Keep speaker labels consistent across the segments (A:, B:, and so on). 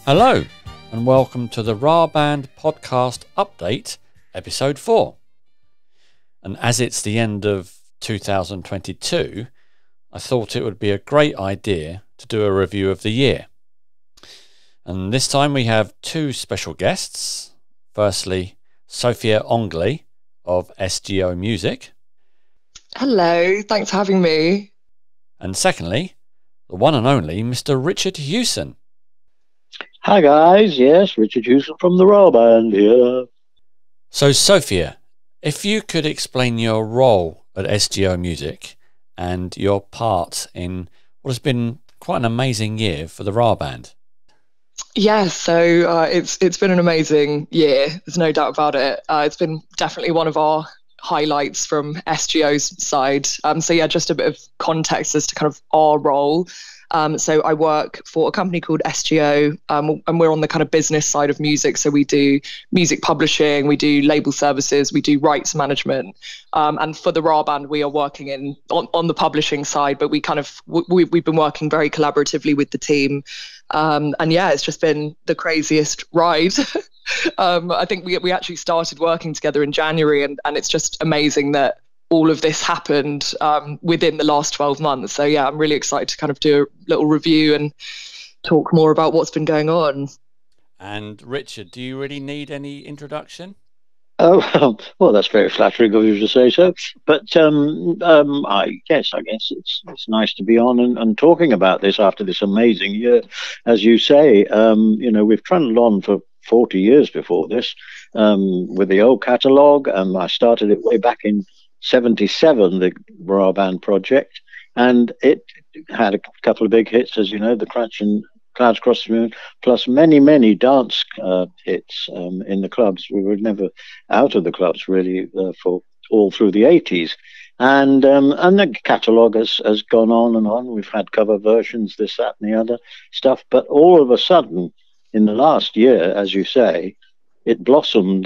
A: Hello, and welcome to the RAH Band podcast update, episode 4. And as it's the end of 2022, I thought it would be a great idea to do a review of the year. And this time we have two special guests. Firstly, Sophia Ongley of SGO Music.
B: Hello, thanks for having me.
A: And secondly, the one and only Mr. Richard Hewson.
C: Hi guys, yes, Richard Hewson from the RAH Band here.
A: So Sophia, if you could explain your role at SGO Music and your part in what has been quite an amazing year for the RAH Band.
B: Yeah, so it's been an amazing year. There's no doubt about it. It's been definitely one of our highlights from SGO's side. So yeah, just a bit of context as to kind of our role. So I work for a company called SGO, and we're on the kind of business side of music. So we do music publishing, we do label services, we do rights management. And for the RAH Band, we are working on the publishing side, but we've been working very collaboratively with the team. And yeah, it's just been the craziest ride. I think we actually started working together in January, and it's just amazing that all of this happened within the last 12 months. So yeah, I'm really excited to kind of do a little review and talk more about what's been going on.
A: And Richard, do you really need any introduction?
C: Oh, well, that's very flattering of you to say so. But I guess it's nice to be on and talking about this after this amazing year. As you say, we've trundled on for 40 years before this with the old catalogue. I started it way back in 77, the RAH Band project, and it had a couple of big hits, as you know, The Crutch and Clouds Across the Moon, plus many, many dance hits in the clubs. We were never out of the clubs, really, for all through the 80s. And the catalogue has gone on and on. We've had cover versions, this, that, and the other stuff. But all of a sudden, in the last year, as you say, it blossomed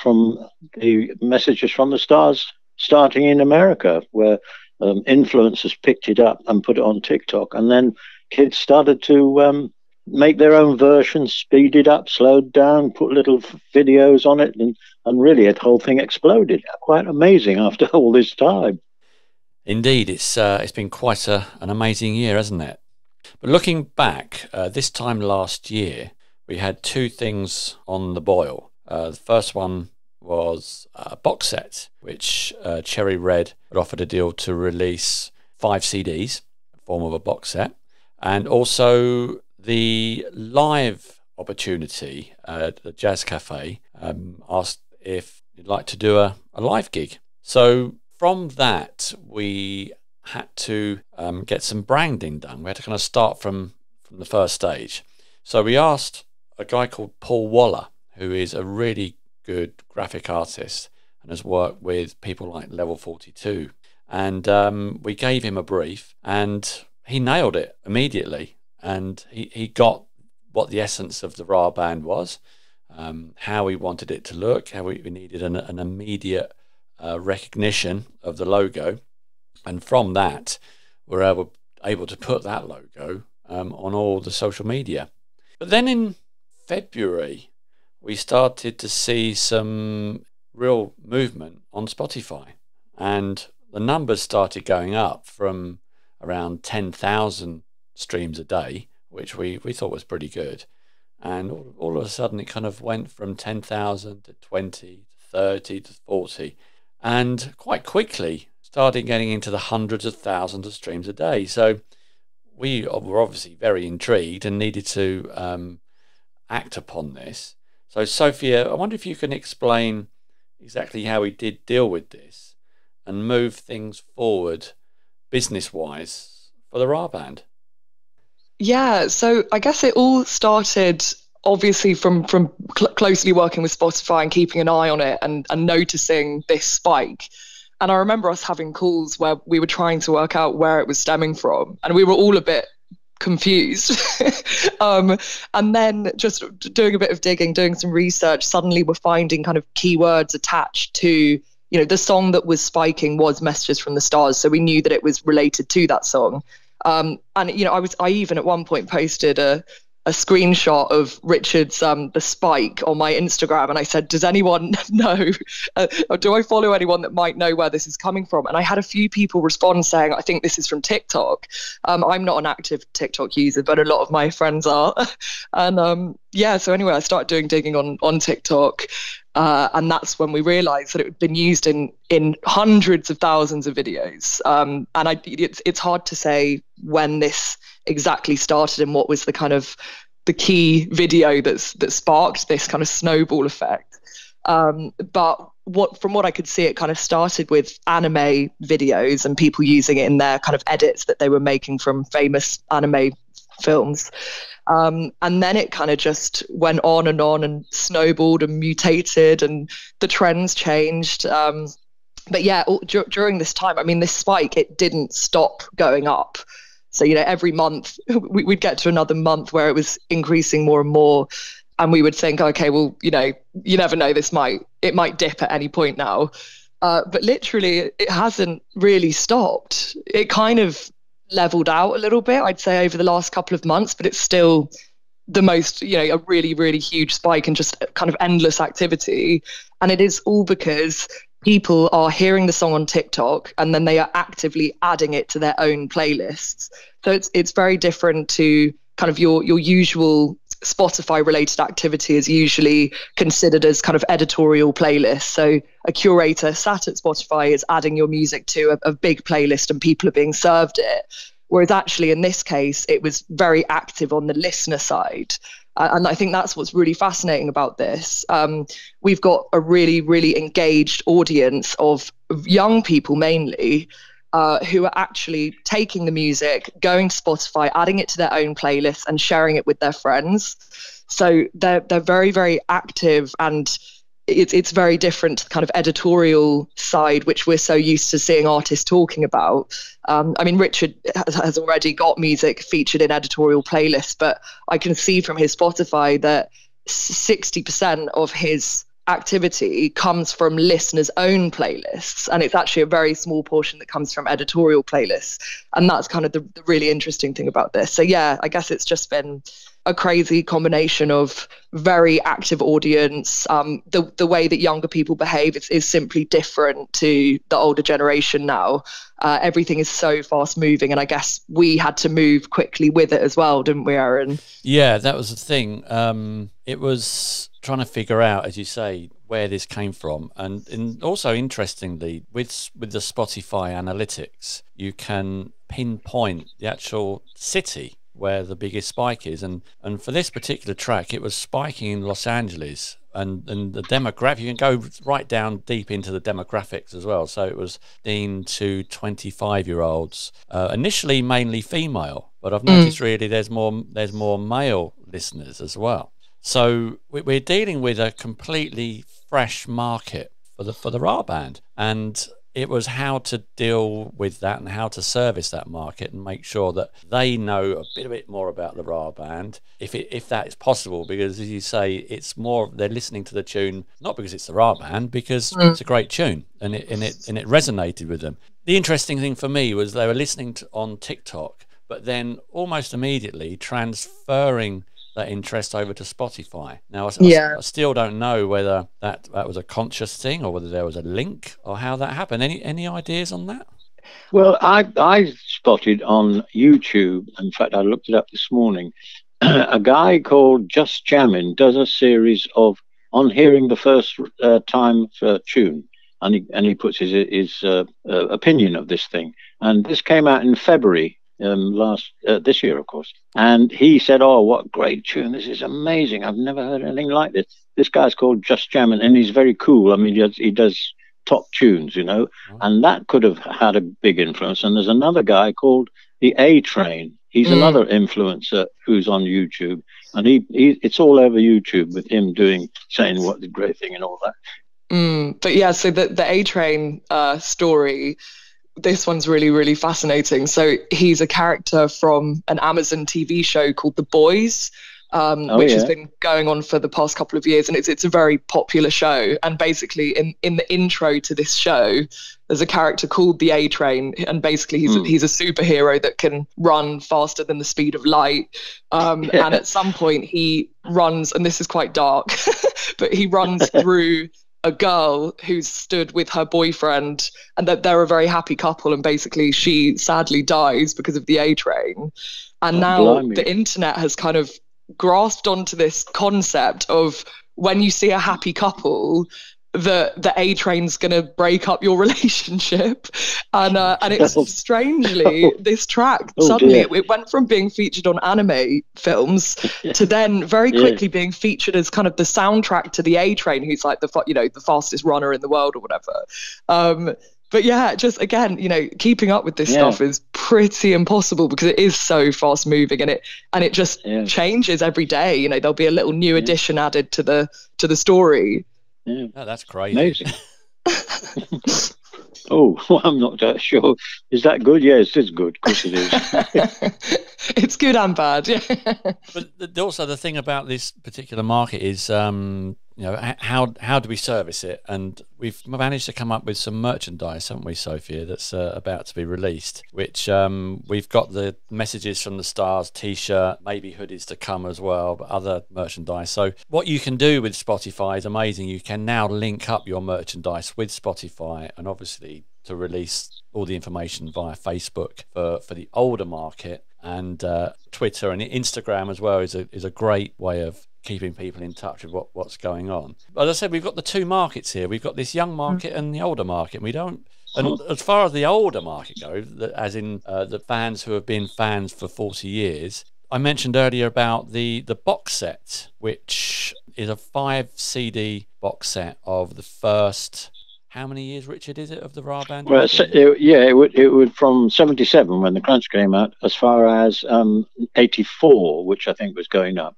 C: from the Messages from the Stars starting in America, where influencers picked it up and put it on TikTok. And then kids started to make their own versions, speed it up, slowed down, put little videos on it, and really the whole thing exploded. Quite amazing after all this time.
A: Indeed, it's been quite an amazing year, hasn't it? But looking back, this time last year, we had two things on the boil. The first one was a box set, which Cherry Red had offered a deal to release 5 CDs in the form of a box set. And also the live opportunity at the Jazz Café asked if you'd like to do a live gig. So from that, we had to get some branding done. We had to kind of start from the first stage. So we asked a guy called Paul Waller, who is a really good graphic artist and has worked with people like Level 42. And we gave him a brief, and he nailed it immediately. And he got what the essence of the RAH Band was, how we wanted it to look, how we needed an immediate recognition of the logo. And from that, we're able to put that logo on all the social media. But then in February, we started to see some real movement on Spotify. And the numbers started going up from around 10,000 streams a day, which we thought was pretty good. And all of a sudden, it kind of went from 10,000 to 20 to 30 to 40. And quite quickly, started getting into the hundreds of thousands of streams a day. So we were obviously very intrigued and needed to act upon this. So Sophia, I wonder if you can explain exactly how we did deal with this and move things forward business-wise for the RAH Band.
B: Yeah, so I guess it all started obviously from closely working with Spotify and keeping an eye on it and noticing this spike. And I remember us having calls where we were trying to work out where it was stemming from, and we were all a bit confused. And then just doing a bit of digging, doing some research, suddenly we're finding kind of keywords attached to, the song that was spiking was Messages from the Stars. So we knew that it was related to that song. And I even at one point posted a a screenshot of Richard's the spike on my Instagram, and I said, does anyone know, or do I follow anyone that might know where this is coming from? And I had a few people respond saying, I think this is from TikTok. I'm not an active TikTok user, but a lot of my friends are. And so anyway, I started doing digging on TikTok, and that's when we realized that it had been used in hundreds of thousands of videos. And it's hard to say when this exactly started and what was the kind of the key video that sparked this kind of snowball effect. But from what I could see, it kind of started with anime videos and people using it in their kind of edits that they were making from famous anime films. And then it kind of just went on and snowballed and mutated, and the trends changed. But yeah, during this time, I mean, this spike, it didn't stop going up. So, every month we'd get to another month where it was increasing more and more. And we would think, okay, well, you never know, it might dip at any point now. But literally, it hasn't really stopped. It kind of leveled out a little bit, I'd say, over the last couple of months, but it's still the most, a really, really huge spike and just kind of endless activity. And it is all because people are hearing the song on TikTok and then they are actively adding it to their own playlists. So it's very different to kind of your usual Spotify related activity is usually considered as kind of editorial playlists. So a curator sat at Spotify is adding your music to a big playlist and people are being served it. Whereas actually in this case, it was very active on the listener side. And I think that's what's really fascinating about this. We've got a really, really engaged audience of young people mainly, who are actually taking the music, going to Spotify, adding it to their own playlists and sharing it with their friends. So they're very, very active, and it's very different to the kind of editorial side, which we're so used to seeing artists talking about. I mean, Richard has already got music featured in editorial playlists, but I can see from his Spotify that 60% of his activity comes from listeners' own playlists, and it's actually a very small portion that comes from editorial playlists. And that's kind of the really interesting thing about this. So yeah, I guess it's just been a crazy combination of very active audience. The way that younger people behave is simply different to the older generation now. Everything is so fast moving, and I guess we had to move quickly with it as well, didn't we, Aaron?
A: Yeah, that was the thing. It was trying to figure out, as you say, where this came from, and also interestingly, with the Spotify analytics, you can pinpoint the actual city where the biggest spike is, and for this particular track, it was spiking in Los Angeles, and the demographic, you can go right down deep into the demographics as well. So it was 18 to 25-year-olds, initially mainly female, but I've noticed really there's more male listeners as well. So we're dealing with a completely fresh market for the RAH Band, and it was how to deal with that and how to service that market and make sure that they know a bit more about the RAH Band, if that is possible, because as you say, it's more they're listening to the tune not because it's the RAH Band, because it's a great tune and it resonated with them. The interesting thing for me was they were listening on TikTok, but then almost immediately transferring that interest over to Spotify. Now, I still don't know whether that was a conscious thing or whether there was a link or how that happened. Any ideas on that?
C: Well, I spotted on YouTube, in fact, I looked it up this morning, a guy called Just Jammin' does a series of on hearing the first time for tune, and he puts his opinion of this thing. And this came out in February. This year, of course, and he said, "Oh, what great tune! This is amazing. I've never heard anything like this." This guy's called Just Jammin', and he's very cool. I mean, he does top tunes, and that could have had a big influence. And there's another guy called the A Train. He's another influencer who's on YouTube, and it's all over YouTube with him saying what the great thing and all that.
B: But yeah, so the A Train story. This one's really, really fascinating. So he's a character from an Amazon TV show called The Boys. which has been going on for the past couple of years, and it's a very popular show. And basically, in the intro to this show, there's a character called the A Train, and basically he's a superhero that can run faster than the speed of light. And at some point he runs, and this is quite dark, but he runs through a girl who's stood with her boyfriend, and that they're a very happy couple, and basically she sadly dies because of the A Train. And now the internet has kind of grasped onto this concept of when you see a happy couple, the A Train's going to break up your relationship. And it's strangely, this track, suddenly it went from being featured on anime films to then very quickly being featured as kind of the soundtrack to the A Train, who's like the fastest runner in the world or whatever. But yeah, just again, keeping up with this stuff is pretty impossible because it is so fast moving, and it just changes every day. There'll be a little new addition added to the story.
A: Yeah, oh, that's crazy.
C: Amazing. Well, I'm not that sure. Is that good? Yes, it is good. Of course it is.
B: It's good and bad. Yeah.
A: But also the thing about this particular market is, how do we service it? And we've managed to come up with some merchandise, haven't we, Sophia? That's about to be released. Which we've got the Messages from the Stars T-shirt, maybe hoodies to come as well, but other merchandise. So what you can do with Spotify is amazing. You can now link up your merchandise with Spotify, and obviously to release all the information via Facebook for the older market, and Twitter and Instagram as well is a great way of keeping people in touch with what's going on. But as I said, we've got the two markets here. We've got this young market and the older market. And as far as the older market goes, as in the fans who have been fans for 40 years, I mentioned earlier about the box set, which is a 5 CD box set of the first. How many years, Richard, is it of the RAH Band?
C: Well, it would from 77 when the Crunch came out, as far as 84, which I think was going up.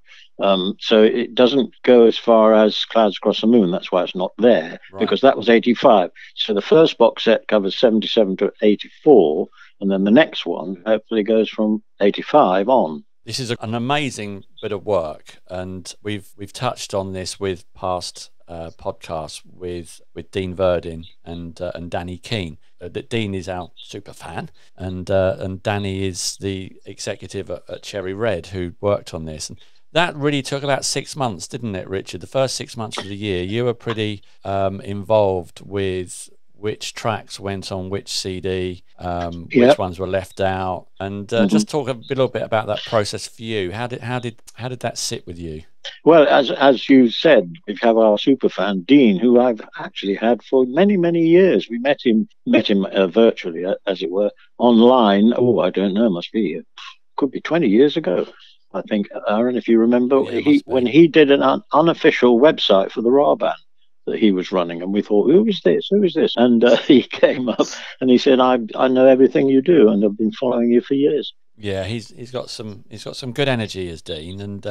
C: So it doesn't go as far as Clouds Across the Moon. That's why it's not there, because that was 85. So the first box set covers 77 to 84, and then the next one hopefully goes from 85 on.
A: This is an amazing bit of work, and we've touched on this with past podcasts with Dean Verdin and Danny Keane. Dean is our super fan, and Danny is the executive at Cherry Red who worked on this. And that really took about 6 months, didn't it, Richard? The first 6 months of the year, you were pretty involved with which tracks went on which CD, which ones were left out, and just talk a little bit about that process for you. How did that sit with you?
C: Well, as you said, we have our super fan Dean, who I've actually had for many years. We met him virtually, as it were, online. Oh, I don't know, could be 20 years ago. I think, Aaron, if you remember, when he did an unofficial website for the RAH Band that he was running, and we thought, who is this? And he came up and he said, I know everything you do, and I've been following you for years.
A: Yeah, he's got some good energy as Dean. And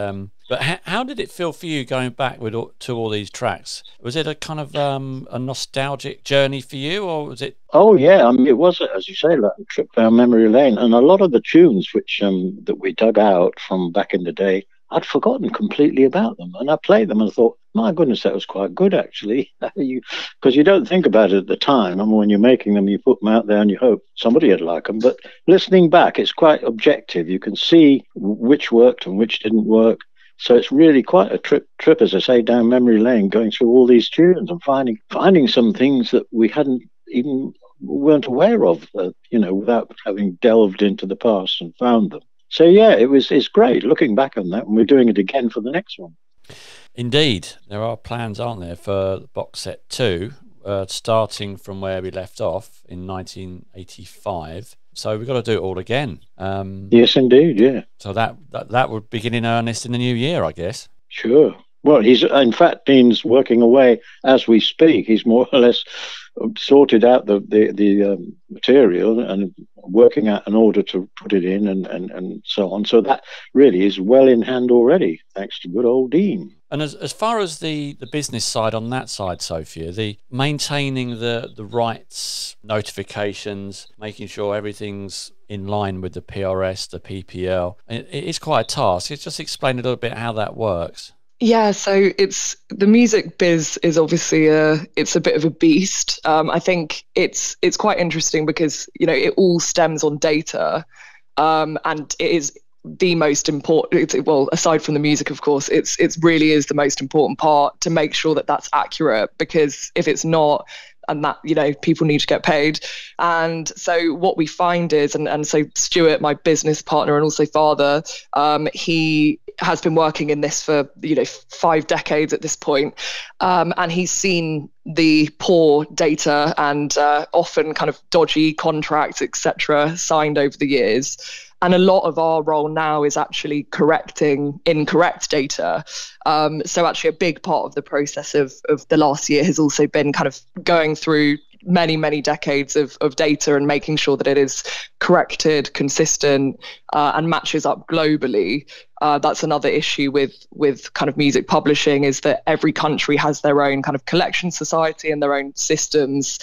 A: but how did it feel for you going back to all these tracks? Was it a kind of a nostalgic journey for you, or was it?
C: Oh yeah, I mean, it was, as you say, like a trip down memory lane, and a lot of the tunes which that we dug out from back in the day, I'd forgotten completely about them, and I played them and thought, my goodness, that was quite good actually. Because you don't think about it at the time. I mean, when you're making them, you put them out there and you hope somebody would like them. But listening back, it's quite objective. You can see which worked and which didn't work. So it's really quite a trip, as I say, down memory lane, going through all these tunes and finding some things that we weren't aware of, without having delved into the past and found them. So yeah, it's great looking back on that, and we're doing it again for the next one.
A: Indeed, there are plans, aren't there, for box set 2, starting from where we left off in 1985. So we've got to do it all again.
C: Yes, indeed, yeah.
A: So that would begin in earnest in the new year, I guess.
C: Sure. Well, Dean's working away as we speak. He's more or less sorted out the material and working out an order to put it in and so on. So that really is well in hand already, thanks to good old Dean.
A: And as far as the business side on that side, Sophia, the maintaining the rights, notifications, making sure everything's in line with the PRS, the PPL. It is quite a task. Just explain a little bit how that works.
B: Yeah, so it's the music biz is obviously it's a bit of a beast. I think it's quite interesting because it all stems on data, and it is the most important. Well, aside from the music, of course, it's really is the most important part to make sure that that's accurate, because if it's not, and that people need to get paid. And so what we find is, and so Stuart, my business partner and also father, he has been working in this for 5 decades at this point, and he's seen the poor data and often kind of dodgy contracts, etc., signed over the years. And a lot of our role now is actually correcting incorrect data. So actually a big part of the process of the last year has also been kind of going through many decades of data and making sure that it is corrected, consistent, and matches up globally. That's another issue with kind of music publishing, is that every country has their own kind of collection society and their own systems.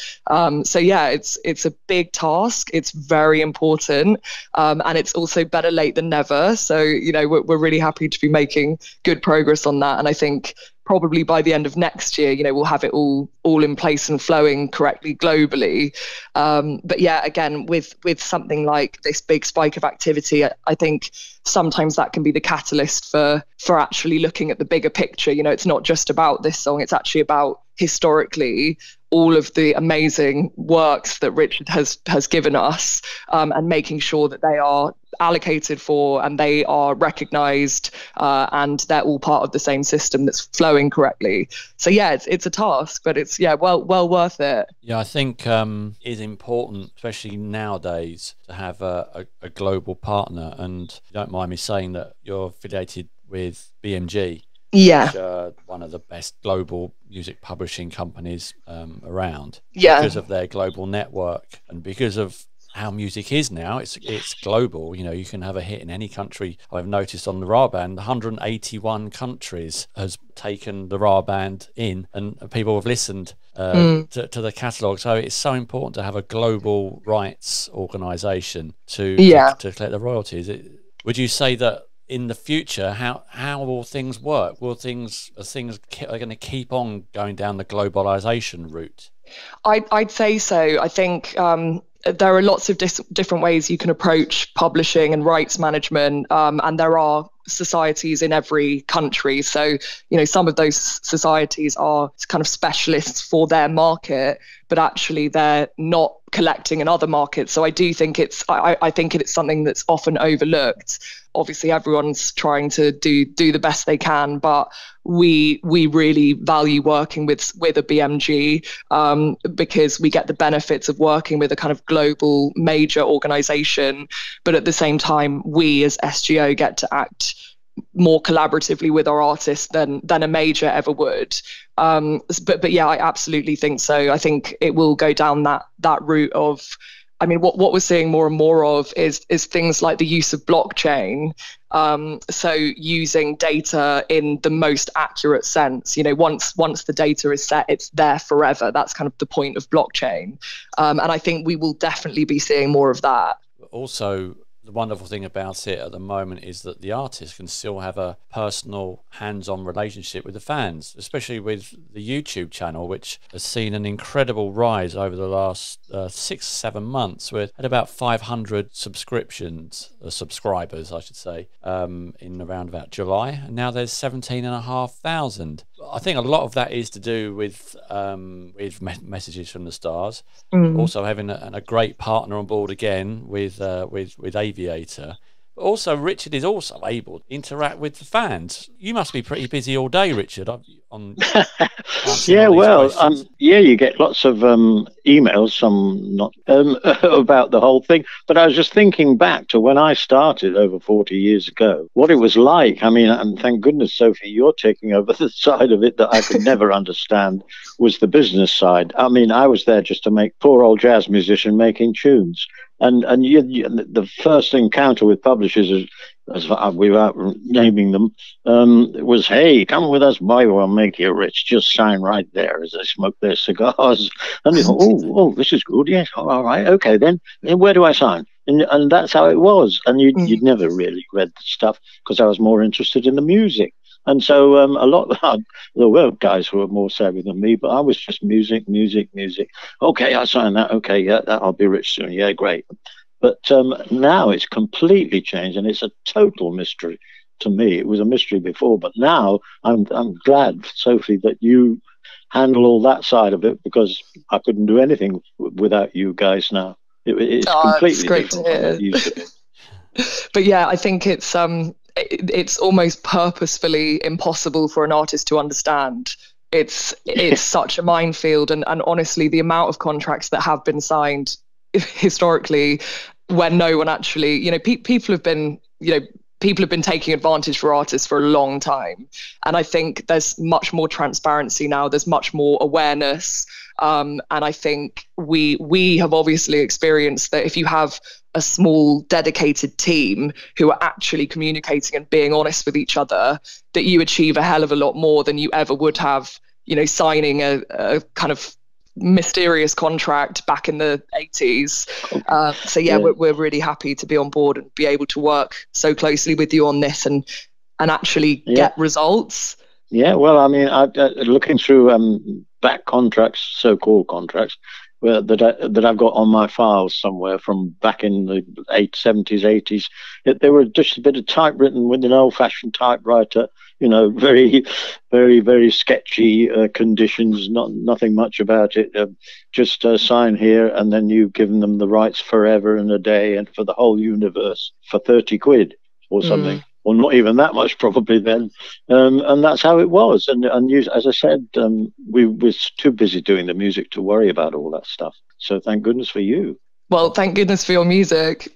B: So yeah, it's a big task. It's very important, and it's also better late than never. So we're really happy to be making good progress on that, and I think probably by the end of next year, we'll have it all in place and flowing correctly globally. But yeah, again, with something like this big spike of activity, I think sometimes that can be the catalyst for actually looking at the bigger picture. It's not just about this song, it's actually about historically all of the amazing works that Richard has given us, and making sure that they are allocated for and they are recognized, and they're all part of the same system that's flowing correctly. So yeah, it's a task, but it's well worth it.
A: Yeah, I think it's important, especially nowadays, to have a global partner. And you don't mind me saying that you're affiliated with BMG.
B: Yeah,
A: which, one of the best global music publishing companies around.
B: Yeah,
A: because of their global network and because of how music is now. It's global. You can have a hit in any country. I've noticed on the RAH Band, 181 countries has taken the RAH Band in, and people have listened to the catalogue. So it's so important to have a global rights organisation to collect the royalties. Would you say that in the future, how will things work? Are things going to keep on going down the globalization route?
B: I'd say so. I think there are lots of different ways you can approach publishing and rights management, and there are societies in every country. So, some of those societies are kind of specialists for their market, but actually they're not collecting in other markets. So I do think I think it's something that's often overlooked. Obviously, everyone's trying to do the best they can, but we really value working with a BMG, because we get the benefits of working with a kind of global major organization, but at the same time, we as SGO get to act more collaboratively with our artists than a major ever would. But yeah, I absolutely think so. I think it will go down that route of, I mean, what we're seeing more and more of is things like the use of blockchain. So using data in the most accurate sense. Once the data is set, it's there forever. That's kind of the point of blockchain. And I think we will definitely be seeing more of that.
A: Also, the wonderful thing about it at the moment is that the artist can still have a personal, hands-on relationship with the fans, especially with the YouTube channel, which has seen an incredible rise over the last 6-7 months. We're at about 500 subscribers, I should say, in around about July, and now there's 17,500. I think a lot of that is to do with messages from the stars, also having a great partner on board again with Aviator. But also, Richard is also able to interact with the fans. You must be pretty busy all day, Richard.
C: You get lots of emails, some not, about the whole thing. But I was just thinking back to when I started over 40 years ago, what it was like. I mean, and thank goodness, Sophie, you're taking over the side of it that I could never understand, was the business side. I mean, I was there just to make poor old jazz musician making tunes. And the first encounter with publishers, without naming them, was, hey, come with us, boy, we'll make you rich. Just sign right there as they smoke their cigars. And you go, oh, this is good. Yes, all right, okay, then where do I sign? And that's how it was. And you'd
B: Mm.
C: never really read the stuff because I was more interested in the music. And so a lot there were guys who were more savvy than me, but I was just music, music, music. Okay, I signed that. Okay, yeah, that I'll be rich soon. Yeah, great. But now it's completely changed, and it's a total mystery to me. It was a mystery before, but now I'm glad, Sophie, that you handle all that side of it, because I couldn't do anything without you guys now. It's
B: It's
C: completely
B: great to
C: different from what it
B: hear.
C: used to be.
B: But yeah, I think it's almost purposefully impossible for an artist to understand. It's such a minefield, and honestly, the amount of contracts that have been signed historically, when no one actually, people have been, people have been taking advantage for artists for a long time. And I think there's much more transparency now. There's much more awareness. And I think we have obviously experienced that if you have a small dedicated team who are actually communicating and being honest with each other, that you achieve a hell of a lot more than you ever would have, signing a kind of mysterious contract back in the 80s. So yeah, we're really happy to be on board and be able to work so closely with you on this and actually get results.
C: Yeah, well, I mean, looking through back contracts, so-called contracts, that I've got on my files somewhere from back in the 70s, 80s. They were just a bit of typewritten with an old-fashioned typewriter, very, very, very sketchy conditions, nothing much about it. Just sign here, and then you've given them the rights forever and a day and for the whole universe for 30 quid or something. Or not even that much probably then. And that's how it was. And you, as I said, we were too busy doing the music to worry about all that stuff. So thank goodness for you.
B: Well, thank goodness for your music.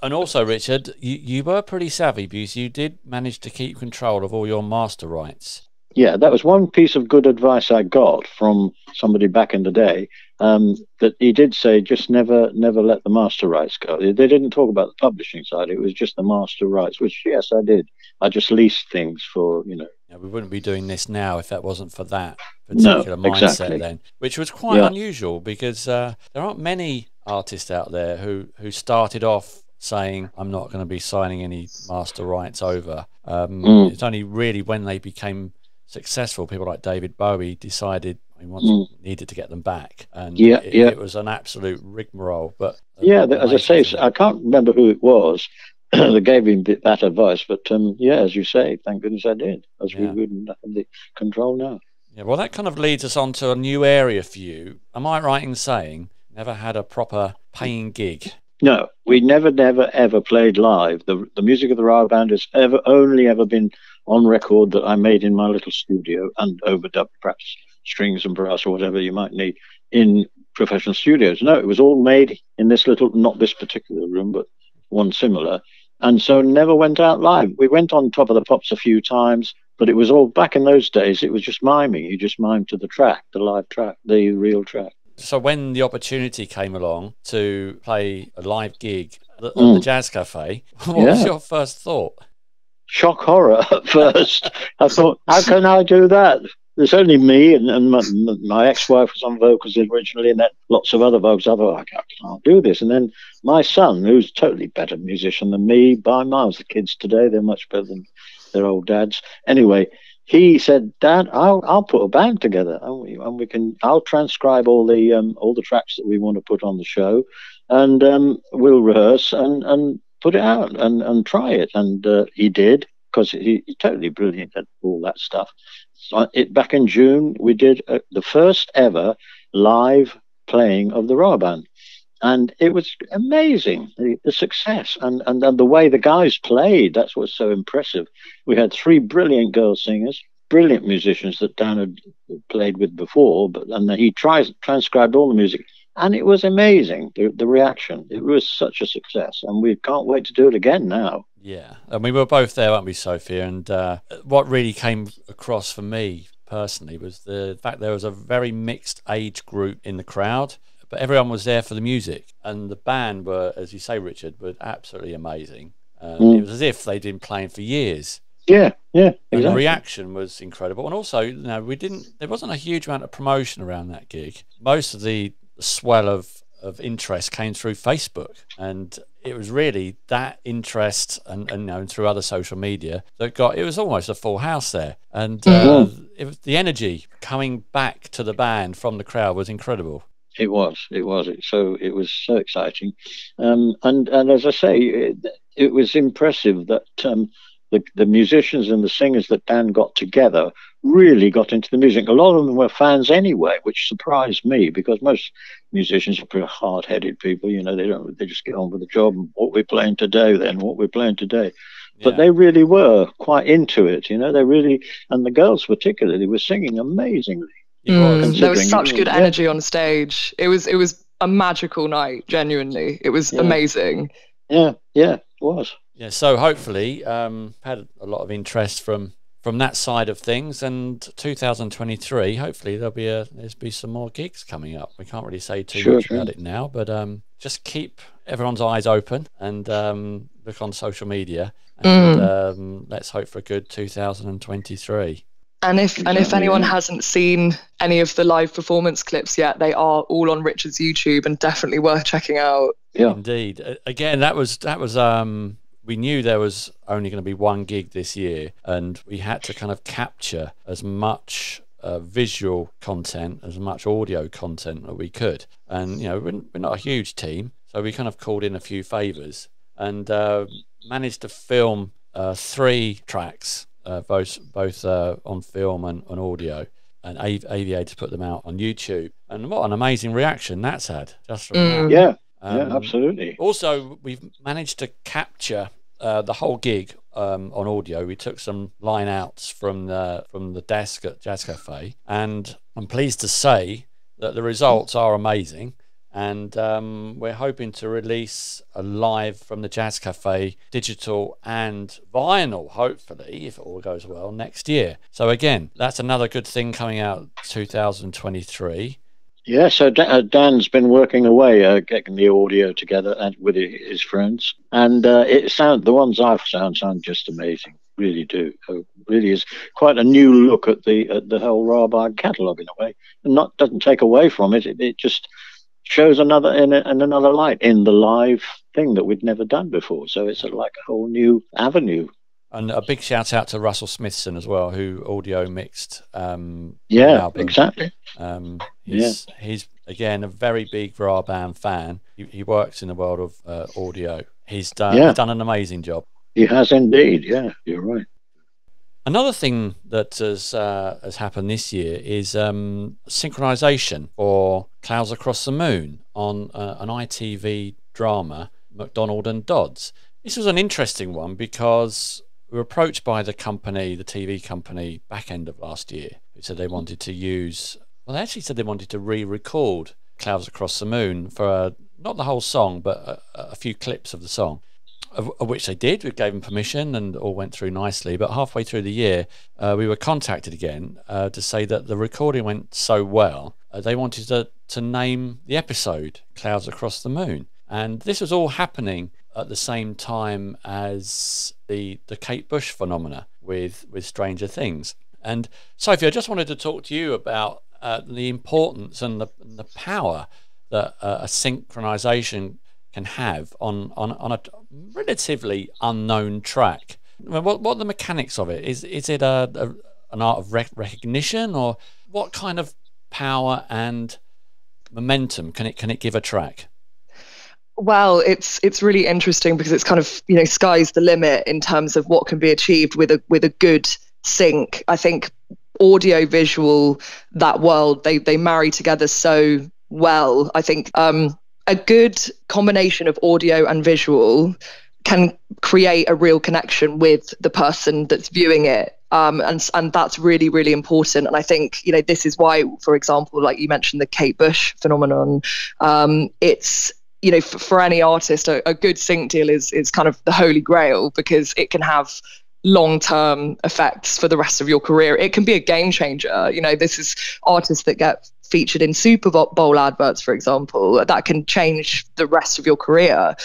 A: And also, Richard, you were pretty savvy because you did manage to keep control of all your master rights.
C: Yeah, that was one piece of good advice I got from somebody back in the day, that he did say, just never let the master rights go. They didn't talk about the publishing side. It was just the master rights, which, yes, I did. I just leased things for,
A: Yeah, we wouldn't be doing this now if that wasn't for that particular mindset then, which was quite unusual because there aren't many artists out there who started off saying, I'm not going to be signing any master rights over. It's only really when they became successful, people like David Bowie decided he needed to get them back, and it was an absolute rigmarole. But
C: as I say, I can't remember who it was that gave him that advice, but as you say, thank goodness I did, as we wouldn't have the control now.
A: Yeah, well, that kind of leads us on to a new area for you. Am I right in saying never had a proper paying gig?
C: No, we never, ever played live. The music of the RAH Band has only ever been on record that I made in my little studio and overdubbed, perhaps strings and brass or whatever you might need in professional studios. No, it was all made in this little, not this particular room, but one similar. And so never went out live. We went on Top of the Pops a few times, but it was all, back in those days, it was just miming. You just mimed to the track, the live track, the real track.
A: So when the opportunity came along to play a live gig at the Jazz Café, what was your first thought?
C: Shock horror at first. I thought, how can I do that? There's only me and my ex-wife was on vocals originally, and then lots of other vocals. I thought, I can't do this. And then my son, who's totally better musician than me by miles, the kids today, they're much better than their old dads. Anyway, he said, Dad, I'll put a band together, and I'll transcribe all the tracks that we want to put on the show, and we'll rehearse and put it out and try it. And he did, because he's totally brilliant at all that stuff. So back in June, we did the first ever live playing of the RAH Band. And it was amazing, the success and the way the guys played. That's what's so impressive. We had 3 brilliant girl singers, brilliant musicians that Dan had played with before, and he transcribed all the music. And it was amazing, the reaction. It was such a success, and we can't wait to do it again now.
A: Yeah, and we were both there, weren't we, Sophia? And what really came across for me personally was the fact there was a very mixed age group in the crowd, but everyone was there for the music. And the band were, as you say, Richard, were absolutely amazing. It was as if they'd been playing for years.
C: Yeah, exactly.
A: And the reaction was incredible. And also, there wasn't a huge amount of promotion around that gig. Most of the swell of of interest came through Facebook, and it was really that interest and you know, and through other social media that it was almost a full house there, and it was the energy coming back to the band from the crowd was incredible.
C: It was so exciting, and as I say, it was impressive that the musicians and the singers that Dan got together really got into the music. A lot of them were fans anyway, which surprised me, because most musicians are pretty hard-headed people. You know, they just get on with the job. And what we're playing today, then what we're playing today. But they really were quite into it. You know, they really, and the girls particularly, were singing amazingly.
B: There was such good energy on stage. It was a magical night. Genuinely, it was amazing.
C: Yeah, it was.
A: Yeah, so hopefully, had a lot of interest from that side of things, and 2023, hopefully there's be some more gigs coming up. We can't really say too much about it now, but just keep everyone's eyes open and look on social media, and let's hope for a good 2023.
B: And if anyone hasn't seen any of the live performance clips yet, they are all on Richard's YouTube and definitely worth checking out.
C: Yeah,
A: indeed. Again, that was we knew there was only going to be one gig this year, and we had to kind of capture as much visual content, as much audio content that we could. And you know, we're not a huge team, so we kind of called in a few favors and managed to film 3 tracks. Both on film and on audio, and AVA to put them out on YouTube. And what an amazing reaction that's had just from that.
C: Yeah, absolutely.
A: Also, we've managed to capture the whole gig on audio. We took some line outs from the desk at Jazz Café, and I'm pleased to say that the results are amazing. And we're hoping to release a live from the Jazz Café, digital and vinyl, hopefully, if it all goes well, next year. So again, that's another good thing coming out 2023.
C: Yeah, so Dan's been working away, getting the audio together and with his friends, and the ones I've sound just amazing. Really do. It really is quite a new look at the whole RAH Band catalogue in a way, and doesn't take away from it. It just shows another light in the live thing that we'd never done before. So it's like a whole new avenue.
A: And a big shout out to Russell Smithson as well, who audio mixed.
C: Exactly.
A: He's again a very big RAH Band fan. He works in the world of audio. He's done an amazing job.
C: He has indeed. Yeah, you're right.
A: Another thing that has happened this year is synchronization for Clouds Across the Moon on an ITV drama, McDonald and Dodds. This was an interesting one because we were approached by the TV company, back end of last year, who said they wanted to they actually said they wanted to re-record Clouds Across the Moon for not the whole song, but a few clips of the song. Of which they did. We gave them permission and all went through nicely. But halfway through the year, we were contacted again to say that the recording went so well, they wanted to name the episode Clouds Across the Moon. And this was all happening at the same time as the Kate Bush phenomena with Stranger Things. And Sophie, I just wanted to talk to you about the importance and the power that a synchronization can have on a relatively unknown track. What are the mechanics of it? Is it an art of recognition, or what kind of power and momentum can it give a track?
B: Well, it's really interesting because it's kind of, you know, sky's the limit in terms of what can be achieved with a good sync. I think audio visual, that world, they marry together so well. I think a good combination of audio and visual can create a real connection with the person that's viewing it. And that's really, really important. And I think, you know, this is why, for example, like you mentioned, the Kate Bush phenomenon, it's, you know, for any artist, a good sync deal is kind of the holy grail, because it can have long-term effects for the rest of your career. It can be a game changer. You know, this is artists that get featured in Super Bowl adverts, for example, that can change the rest of your career.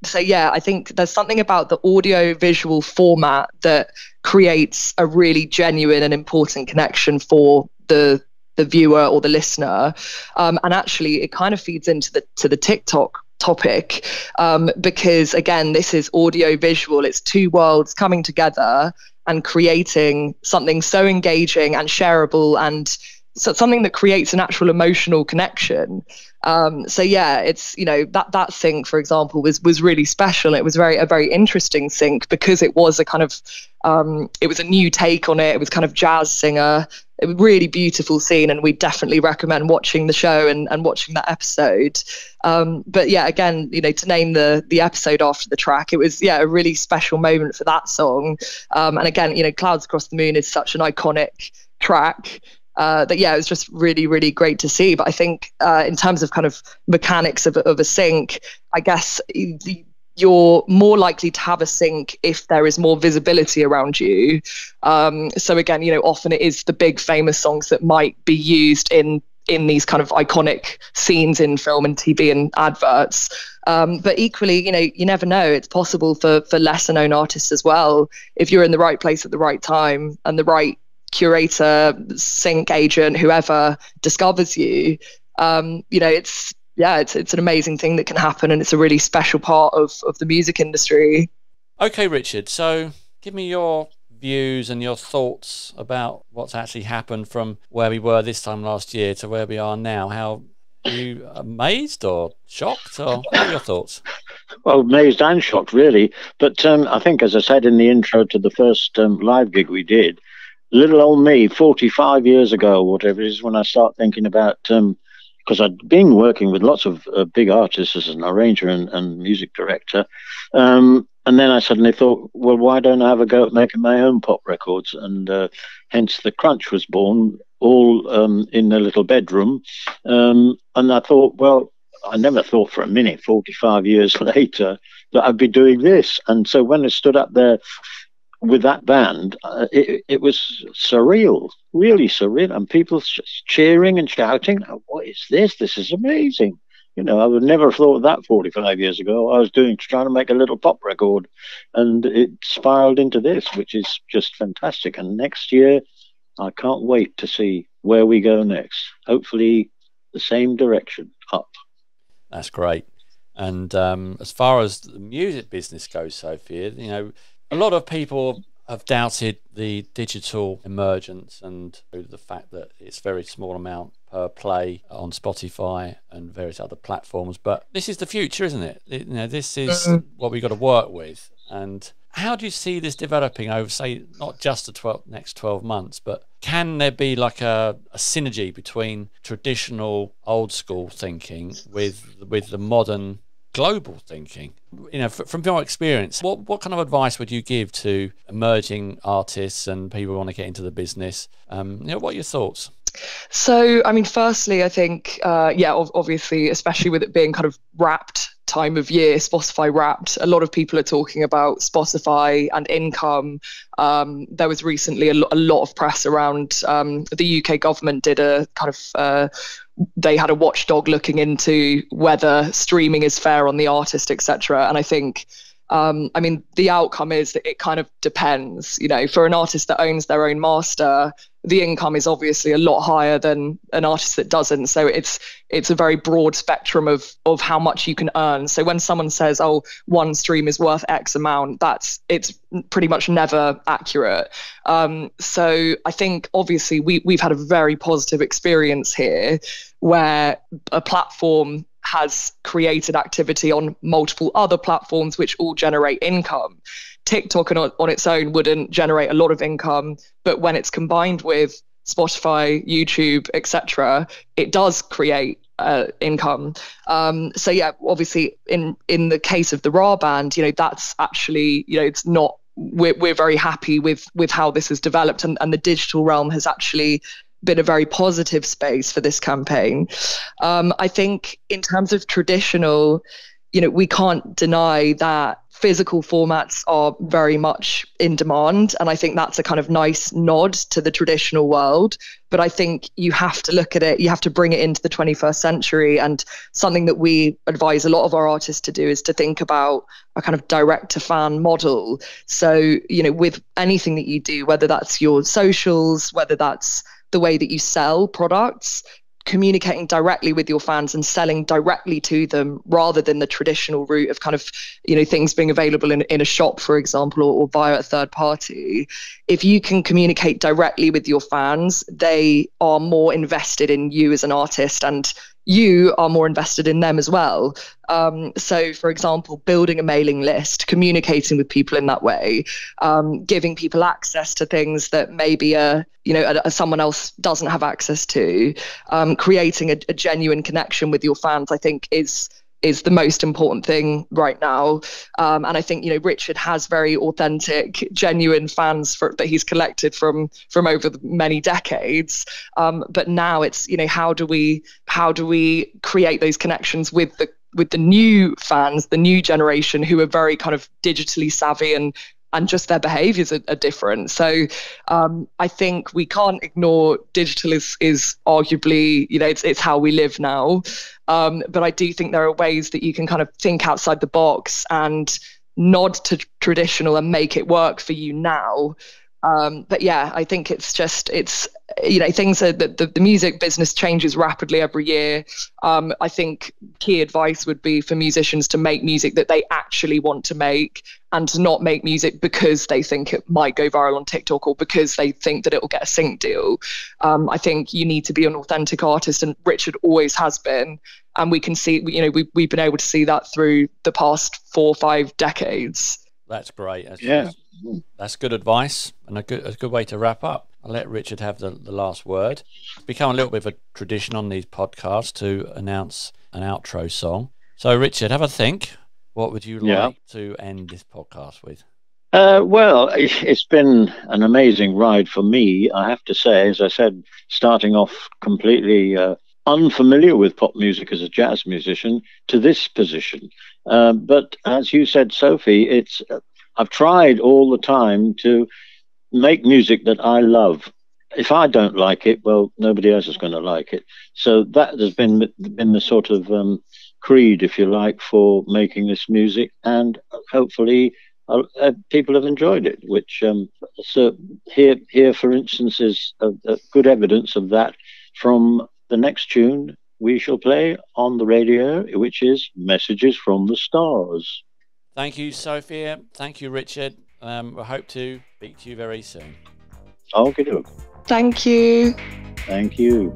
B: So yeah, I think there's something about the audio visual format that creates a really genuine and important connection for the the viewer or the listener. And actually, it kind of feeds into the TikTok topic, because again, this is audio visual. It's two worlds coming together and creating something so engaging and shareable, and so something that creates an actual emotional connection. So yeah, it's, you know, that sync, for example, was really special. It was a very interesting sync because it was a kind of it was a new take on it. It was kind of jazz singer. It was a really beautiful scene, and we definitely recommend watching the show and watching that episode. But yeah, again, you know, to name the episode after the track, it was a really special moment for that song. And again, you know, Clouds Across the Moon is such an iconic track. That it was just really, really great to see. But I think in terms of kind of mechanics of a sync, I guess you're more likely to have a sync if there is more visibility around you. So again, you know, often it is the big famous songs that might be used in these kind of iconic scenes in film and TV and adverts. But equally, you know, you never know. It's possible for lesser known artists as well. If you're in the right place at the right time and the right curator, sync agent, whoever discovers you, you know, it's an amazing thing that can happen, and it's a really special part of the music industry. Okay,
A: Richard, so give me your views and your thoughts about what's actually happened from where we were this time last year to where we are now. How are you amazed or shocked, or what are your thoughts?
C: Well, amazed and shocked, really. But I think, as I said in the intro to the first live gig we did, little old me, 45 years ago, whatever it is, when I start thinking about, because I'd been working with lots of big artists as an arranger and music director. And then I suddenly thought, well, why don't I have a go at making my own pop records? And hence The Crunch was born, all in a little bedroom. And I thought, well, I never thought for a minute, 45 years later, that I'd be doing this. And so when I stood up there with that band, it was surreal, really surreal, and people cheering and shouting, oh, what is this? This is amazing. You know, I would never have thought of that 45 years ago. I was trying to make a little pop record, and it spiraled into this, which is just fantastic. And next year, I can't wait to see where we go next. Hopefully the same direction, up.
A: That's great. And as far as the music business goes, Sophia, you know, a lot of people have doubted the digital emergence and the fact that it's very small amount per play on Spotify and various other platforms. But this is the future, isn't it? You know, this is what we've got to work with. And how do you see this developing over, say, not just the next 12 months, but can there be like a synergy between traditional old school thinking with the modern global thinking? You know, from your experience, what kind of advice would you give to emerging artists and people who want to get into the business? You know, what are your thoughts?
B: So, I mean, firstly, I think, obviously, especially with it being kind of Wrapped time of year, Spotify Wrapped, a lot of people are talking about Spotify and income. There was recently a lot of press around the UK government did a kind of they had a watchdog looking into whether streaming is fair on the artist, etc. And I think, I mean, the outcome is that it kind of depends. You know, for an artist that owns their own master, the income is obviously a lot higher than an artist that doesn't. So it's a very broad spectrum of how much you can earn. So when someone says, oh, one stream is worth X amount, it's pretty much never accurate. So I think obviously we've had a very positive experience here where a platform has created activity on multiple other platforms which all generate income. TikTok on its own wouldn't generate a lot of income, but when it's combined with Spotify, YouTube, etc., it does create income. So yeah, obviously in the case of the RAH Band, you know, that's actually, you know, it's not, we're very happy with how this has developed, and the digital realm has actually been a very positive space for this campaign. I think in terms of traditional, you know, we can't deny that physical formats are very much in demand. And I think that's a kind of nice nod to the traditional world. But I think you have to look at it, you have to bring it into the 21st century. And something that we advise a lot of our artists to do is to think about a kind of direct to fan model. So, you know, with anything that you do, whether that's your socials, whether that's the way that you sell products, communicating directly with your fans and selling directly to them rather than the traditional route of kind of, things being available in a shop, for example, or via a third party. If you can communicate directly with your fans, they are more invested in you as an artist, and you are more invested in them as well. So, for example, building a mailing list, communicating with people in that way, giving people access to things that maybe someone else doesn't have access to, creating a genuine connection with your fans, I think is the most important thing right now. And I think, Richard has very authentic, genuine fans that he's collected from over many decades. But now it's, how do we create those connections with the new fans, the new generation, who are very kind of digitally savvy and just their behaviors are different. So I think we can't ignore digital is arguably, it's how we live now. But I do think there are ways that you can kind of think outside the box and nod to traditional and make it work for you now. But yeah, I think things are the music business changes rapidly every year. I think key advice would be for musicians to make music that they actually want to make, and to not make music because they think it might go viral on TikTok or because they think that it will get a sync deal. I think you need to be an authentic artist, and Richard always has been. And we can see, we've been able to see that through the past 4 or 5 decades.
A: That's great. That's good advice, and a good way to wrap up. I'll let Richard have the last word. It's become a little bit of a tradition on these podcasts to announce an outro song. So, Richard, have a think. What would you like to end this podcast with?
C: Well, it's been an amazing ride for me, I have to say. As I said, starting off completely unfamiliar with pop music as a jazz musician to this position. But as you said, Sophie, I've tried all the time to make music that I love. If I don't like it, well, nobody else is going to like it. So that has been the sort of creed, if you like, for making this music, and hopefully people have enjoyed it. Which so here, for instance, is a good evidence of that from the next tune we shall play on the radio, which is "Messages from the Stars."
A: Thank you, Sophia. Thank you, Richard. We hope to speak to you very soon.
C: Okay.
B: Thank you.
C: Thank you.